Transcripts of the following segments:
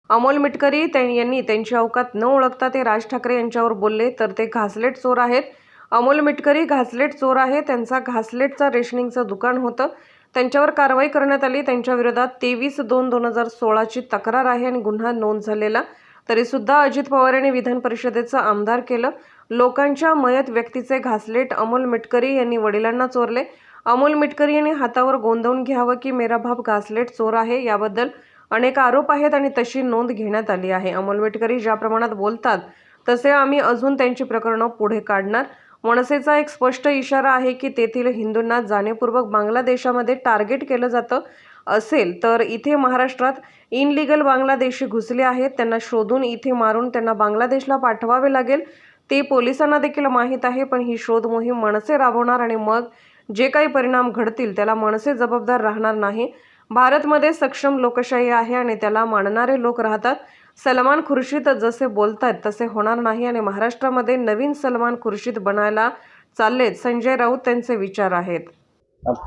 अमोल मिटकरी यांनी त्यांची अवकात न ओळखता ते राज ठाकरे यांच्यावर बोलले तर ते घासलेट चोर आहेत. अमोल मिटकरी घासलेट चोर आहे. त्यांचा घासलेटचं रेशनिंगचं दुकान होतं. त्यांच्यावर कारवाई करण्यात आली. त्यांच्या विरोधात 23/2/2016 ची तक्रार आहे आणि गुन्हा नोंद झालेला. तरीसुद्धा अजित पवार यांनी विधान परिषदेचं आमदार केलं. लोकांच्या मयत व्यक्तीचे घासलेट अमोल मिटकरी यांनी वडिलांना चोरले. अमोल मिटकरी यांनी हातावर गोंदवून घ्यावं की मेरा बाप घासलेट चोर आहे याबद्दल अनेक आरोप आहेत आणि तशी नोंद घेण्यात आली आहे. अमोल मिटकरी ज्या प्रमाणात बोलतात तसे आम्ही अजून त्यांची प्रकरणं पुढे काढणार. मनसेचा एक स्पष्ट इशारा आहे की तेथील हिंदूंना जाणीवपूर्वक बांगलादेशामध्ये टार्गेट केलं जातं असेल तर इथे महाराष्ट्रात इनलिगल बांगलादेशी घुसले आहेत. त्यांना शोधून इथे मारून त्यांना बांगलादेशला पाठवावे लागेल. ते पोलिसांना देखील माहीत आहे. पण ही शोध मोहीम मनसे राबवणार आणि मग जे काही परिणाम घडतील त्याला मनसे जबाबदार राहणार नाही. भारतमध्ये सक्षम लोकशाही आहे आणि त्याला मानणारे लोक राहतात. सलमान खुर्शीद जसे बोलतात तसे होणार नाही आणि महाराष्ट्रामध्ये नवीन सलमान खुर्शीद बनायला चाललेत संजय राऊत त्यांचे विचार आहेत.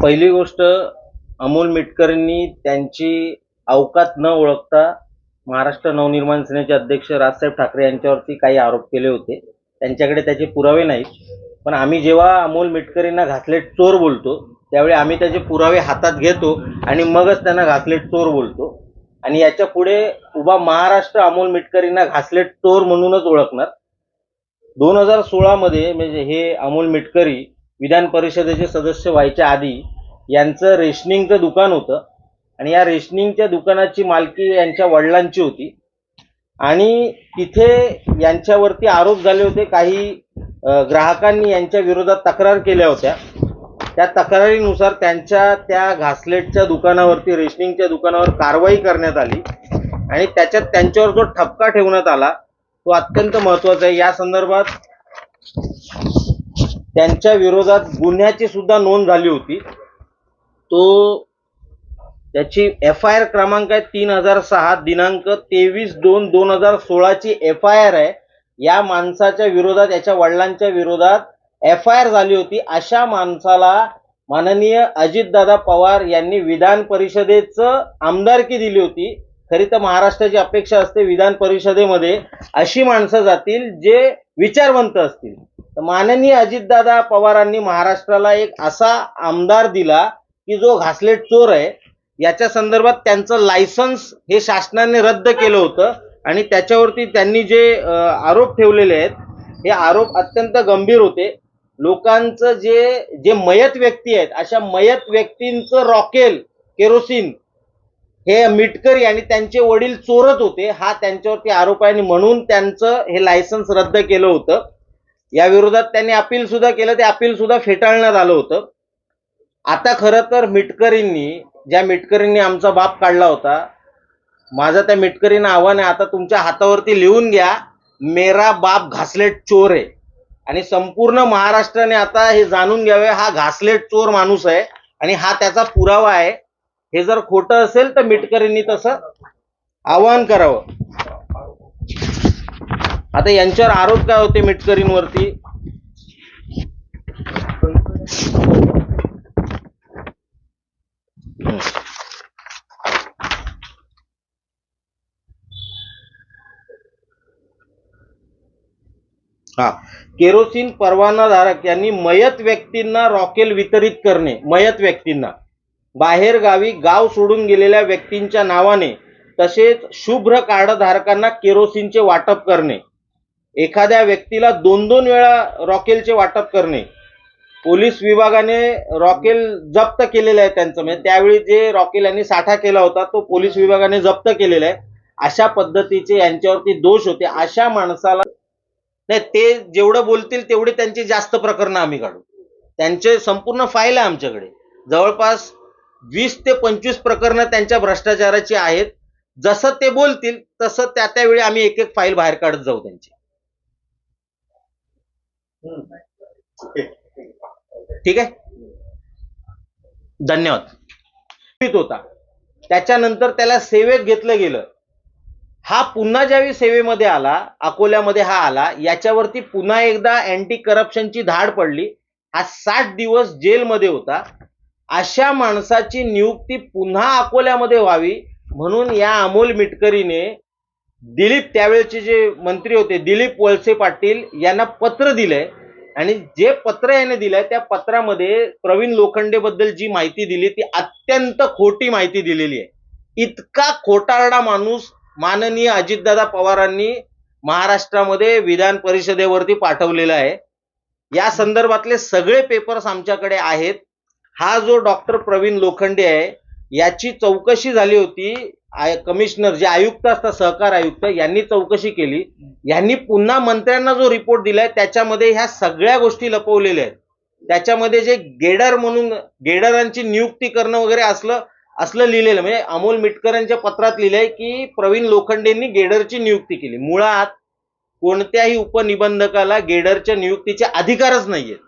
पहिली गोष्ट, अमोल मिटकरींनी त्यांची अवकात न ओळखता महाराष्ट्र नवनिर्माण सेनेचे अध्यक्ष राजसाहेब ठाकरे यांच्यावरती काही आरोप केले होते. त्यांच्याकडे त्याचे पुरावे नाहीत. पण आम्ही जेव्हा अमोल मिटकरींना घासलेट चोर बोलतो त्यावेळी आम्ही त्याचे पुरावे हातात घेतो आणि मगच त्यांना घासलेट चोर बोलतो. आणि याच्या पुढे उभा महाराष्ट्र अमोल मिटकरींना घासलेट चोर म्हणूनच ओळखणार. 2016 मध्ये म्हणजे हे अमोल मिटकरी विधान परिषदेचे सदस्य व्हायच्या आधी यांचं रेशनिंगचं दुकान होतं आणि या रेशनिंगच्या दुकानाची मालकी यांच्या वडिलांची होती. आणि तिथे यांच्यावरती आरोप झाले होते. काही ग्राहकांनी यांच्या विरोधात तक्रार केल्या होत्या. त्या तक्रारीनुसार त्यांच्या त्या घासलेटच्या दुकानावरती, रेशनिंगच्या दुकानावर कारवाई करण्यात आली आणि त्याच्यात त्यांच्यावर जो ठपका ठेवण्यात आला तो अत्यंत महत्त्वाचा आहे. या संदर्भात त्यांच्या विरोधात गुन्ह्याची सुद्धा नोंद झाली होती. त्याची FIR क्रमांक आहे 3006 दिनांक 23/2/2016 ची FIR आहे. या माणसाच्या विरोधात, याच्या वडिलांच्या विरोधात FIR झाली होती. अशा माणसाला माननीय अजितदादा पवार यांनी विधान परिषदेचं आमदारकी दिली होती. खरी तर महाराष्ट्राची अपेक्षा असते विधान परिषदेमध्ये अशी माणसं जातील जे विचारवंत असतील. तर माननीय अजितदादा पवारांनी महाराष्ट्राला एक असा आमदार दिला की जो घासलेट चोर आहे. याच्या संदर्भात त्यांचं लायसन्स हे शासनाने रद्द केलं होतं आणि त्याच्यावरती त्यांनी जे आरोप ठेवलेले आहेत हे आरोप अत्यंत गंभीर होते. लोकांचं जे मयत व्यक्ती आहेत अशा मयत व्यक्तींचं रॉकेल, केरोसिन हे मिटकरी आणि त्यांचे वडील चोरत होते, हा त्यांच्यावरती आरोप आहे आणि म्हणून त्यांचं हे लायसन्स रद्द केलं होतं. या विरोधात त्यांनी अपील सुद्धा केलं. ते अपील सुद्धा फेटाळण्यात आलं होतं. आता खरं तर ज्या मिटकरींनी आमचा बाप काढला होता, माझं त्या मिटकरींना आव्हान आहे, आता तुमच्या हातावरती लिहून घ्या, मेरा बाप घासलेट चोर आहे. आणि संपूर्ण महाराष्ट्राने आता हे जाणून घ्यावे, हा घासलेट चोर माणूस आहे आणि हा त्याचा पुरावा आहे. हे जर खोटं असेल तर मिटकरींनी तसं आवाहन करावं. आता यांच्यावर आरोप काय होते मिटकरींवरती? केरोसिन परवानाधारक यांनी मयत व्यक्तींना रॉकेल वितरित करणे, मयत व्यक्तींना बाहेर गावी गाव सोडून गेलेल्या व्यक्तींच्या नावाने, तसेच शुभ्र कार्डधारकांना केरोसिनचे वाटप करणे, एखाद्या व्यक्तीला 2-2 वेळा रॉकेलचे वाटप करणे. पोलीस विभागाने रॉकेल जप्त केलेलं आहे त्यांचं, म्हणजे त्यावेळी जे रॉकेल यांनी साठा केला होता तो पोलीस विभागाने जप्त केलेला आहे. अशा पद्धतीचे यांच्यावरती दोष होते. अशा माणसाला नाही, ते जेवढं बोलतील तेवढे त्यांची जास्त प्रकरणं आम्ही काढू. त्यांचे संपूर्ण फाईल आहे आमच्याकडे. जवळपास 20 ते 25 प्रकरणं त्यांच्या भ्रष्टाचाराची आहेत. जसं ते बोलतील तसं त्यावेळी आम्ही एक एक फाईल बाहेर काढत जाऊ त्यांची. ठीक आहे, धन्यवाद. होता त्याच्यानंतर त्याला सेवेत घेतलं गेलं. हा पुन्हा ज्यावेळी सेवेमध्ये आला, अकोल्यामध्ये हा आला, याच्यावरती पुन्हा एकदा अँटी करप्शनची धाड पडली. हा 60 दिवस जेलमध्ये होता. अशा माणसाची नियुक्ती पुन्हा अकोल्यामध्ये व्हावी म्हणून या अमोल मिटकरीने दिलीप, त्यावेळेचे जे मंत्री होते दिलीप वळसे पाटील यांना पत्र दिलंय आणि जे पत्र याने दिलंय त्या पत्रामध्ये प्रवीण लोखंडे बद्दल जी माहिती दिली ती अत्यंत खोटी माहिती दिलेली आहे. इतका खोटारडा माणूस माननीय अजितदादा पवारांनी महाराष्ट्रामध्ये विधान परिषदेवरती पाठवलेला आहे. या संदर्भातले सगळे पेपर्स आमच्याकडे आहेत. हा जो डॉक्टर प्रवीण लोखंडे आहे याची चौकशी झाली होती. कमिशनर जे आयुक्त असतात सहकार आयुक्त यांनी चौकशी केली. यांनी पुन्हा मंत्र्यांना जो रिपोर्ट दिलाय त्याच्यामध्ये ह्या सगळ्या गोष्टी लपवलेल्या आहेत. त्याच्यामध्ये जे गेडर म्हणून गेडरांची नियुक्ती करणं वगैरे असलं लिहिलेलं, म्हणजे अमोल मिटकरांच्या पत्रात लिहिलंय की प्रवीण लोखंडेंनी गेडरची नियुक्ती केली. मुळात कोणत्याही उपनिबंधकाला गेडरच्या नियुक्तीचे अधिकारच नाहीयेत.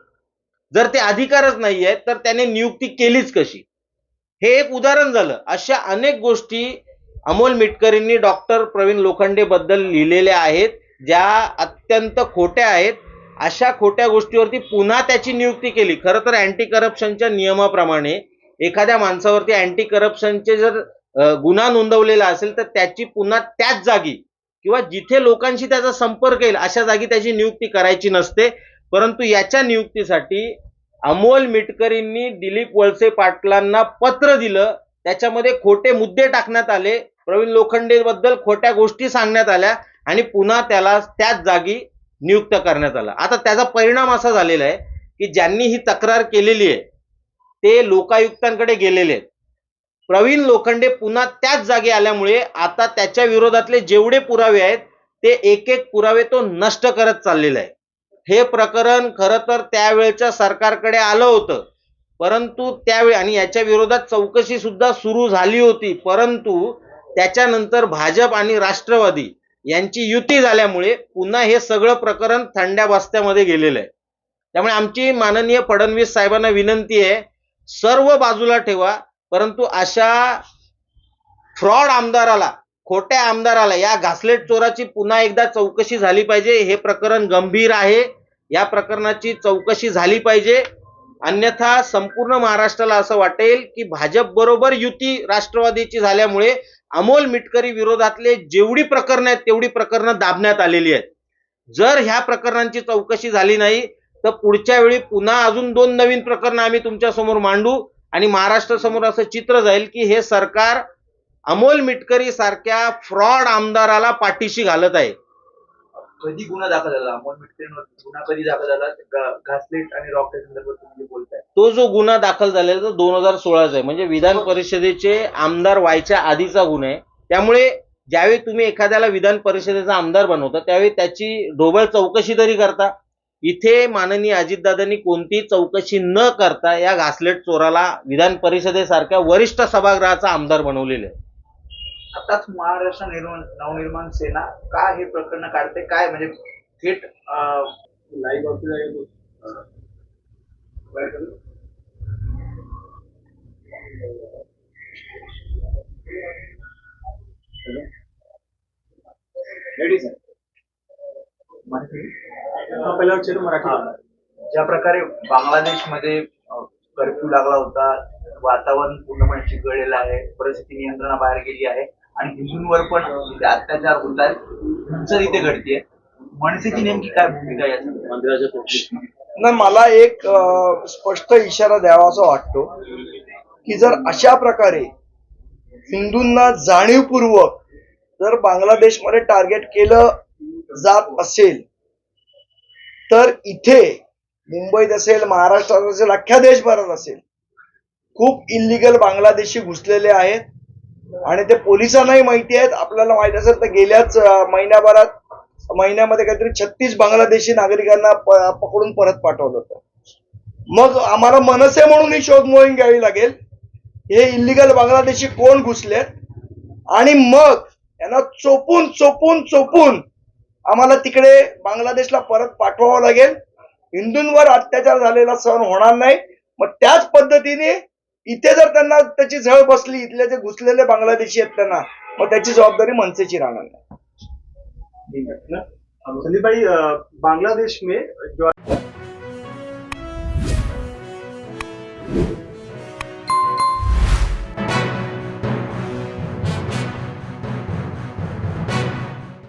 जर ते अधिकारच नाहीयेत तर त्याने नियुक्ती केलीच कशी? हे एक उदाहरण झालं. अशा अनेक गोष्टी अमोल मिटकरींनी डॉक्टर प्रवीण लोखंडे बद्दल लिहिलेल्या आहेत ज्या अत्यंत खोट्या आहेत. अशा खोट्या गोष्टीवरती पुन्हा त्याची नियुक्ती केली. खरं तर अँटी करप्शनच्या नियमाप्रमाणे एखाद्या माणसावरती अँटी करप्शनचे जर गुन्हा नोंदवलेला असेल तर त्याची पुन्हा त्याच जागी किंवा जिथे लोकांशी त्याचा संपर्क येईल अशा जागी त्याची नियुक्ती करायची नसते. परंतु याच्या नियुक्तीसाठी अमोल मिटकरींनी दिलीप वळसे पाटलांना पत्र दिलं. त्याच्यामध्ये खोटे मुद्दे टाकण्यात आले, प्रवीण लोखंडे बद्दल खोट्या गोष्टी सांगण्यात आल्या आणि पुन्हा त्याला त्याच जागी नियुक्त करण्यात आलं. आता त्याचा परिणाम असा झालेला आहे की ज्यांनी ही तक्रार केलेली आहे ते लोकायुक्तांकडे गेलेले आहेत. प्रवीण लोखंडे पुन्हा त्याच जागी आल्यामुळे आता त्याच्या विरोधातले जेवढे पुरावे आहेत ते एक एक पुरावे तो नष्ट करत चाललेला आहे. हे प्रकरण खरं तर त्यावेळच्या सरकारकडे आलं होतं, परंतु त्यावेळी आणि याच्या विरोधात चौकशी सुद्धा सुरू झाली होती, परंतु त्याच्यानंतर भाजप आणि राष्ट्रवादी यांची युती झाल्यामुळे पुन्हा हे सगळं प्रकरण थंड्या बस्त्यामध्ये गेलेलं आहे. त्यामुळे आमची माननीय फडणवीस साहेबांना विनंती आहे, सर्व बाजूला ठेवा, परंतु अशा फ्रॉड आमदाराला, खोट्या आमदाराला, या घासलेट चोराची पुन्हा एकदा चौकशी झाली पाहिजे. हे प्रकरण गंभीर आहे, या प्रकरणाची चौकशी झाली पाहिजे. अन्यथा संपूर्ण महाराष्ट्राला असं वाटेल की भाजप बरोबर युती राष्ट्रवादीची झाल्यामुळे अमोल मिटकरी विरोधातले जेवढी प्रकरणं आहेत तेवढी प्रकरणं दाबण्यात आलेली आहेत. जर ह्या प्रकरणांची चौकशी झाली नाही तर पुढच्या वेळी पुन्हा अजून 2 नवीन प्रकरणं आम्ही तुमच्या समोर मांडू आणि महाराष्ट्रासमोर असं चित्र जाईल की हे सरकार अमोल मिटकरी सारख्या फ्रॉड आमदाराला पाठीशी घालत आहे. कधी गुन्हा दाखल झाला? अमोल मिटकरींवर गुन्हा कधी दाखल झाला? घासलेट आणि रॉकेट संदर्भात तुम्ही बोलताय. तो जो गुन्हा दाखल झालेला तो 2016चा आहे, म्हणजे विधान परिषदेचे आमदार व्हायच्या आधीचा गुन्हा आहे. त्यामुळे ज्यावेळी तुम्ही एखाद्याला विधान परिषदेचा आमदार बनवता त्यावेळी त्याची ढोबळ चौकशी तरी करता. इथे माननीय अजितदादांनी कोणतीही चौकशी न करता या घासलेट चोराला विधान परिषदेसारख्या वरिष्ठ सभागृहाचा आमदार बनवलेलं आहे. आताच महाराष्ट्र नवनिर्माण सेना का हे प्रकरण काढते? काय म्हणजे थेट लाईव्ह ज्या प्रकारे बांगलादेशमध्ये कर्फ्यू लागला होता, वातावरण पूर्णपणे चिघळलेलं आहे, परिस्थिती नियंत्रणाबाहेर गेली आहे आणि हिंदूंवर पण इथे अत्याचार होत आहेत, हिंसा इथे घडतीये. मनसेची नेमकी काय भूमिका या मंदिराच्या? नाही, मला एक स्पष्ट इशारा द्यावा असा वाटतो की जर अशा प्रकारे हिंदूंना जाणीवपूर्वक जर बांगलादेशमध्ये टार्गेट केलं जात असेल तर इथे मुंबईत असेल, महाराष्ट्रात असेल, अख्ख्या देशभरात असेल, खूप इल्लीगल बांगलादेशी घुसलेले आहेत आणि ते पोलिसांनाही माहिती आहेत. आपल्याला माहिती असेल तर गेल्याच महिन्यामध्ये काहीतरी 36 बांगलादेशी नागरिकांना पकडून परत पाठवलं होतं. मग आम्हाला मनसे म्हणून ही शोध मोहीम घ्यावी लागेल, हे इल्लीगल बांगलादेशी कोण घुसलेत आणि मग यांना चोपून चोपून चोपून आम्हाला तिकडे बांगलादेशला परत पाठवावं लागेल. हिंदूंवर अत्याचार झालेला सहन होणार नाही. मग त्याच पद्धतीने इथे जर त्यांना त्याची झळ बसली, इथले जे घुसलेले बांगलादेशी आहेत त्यांना, मग त्याची जबाबदारी मनसेची राहणार नाही. संदीप भाई, बांग्लादेश में जो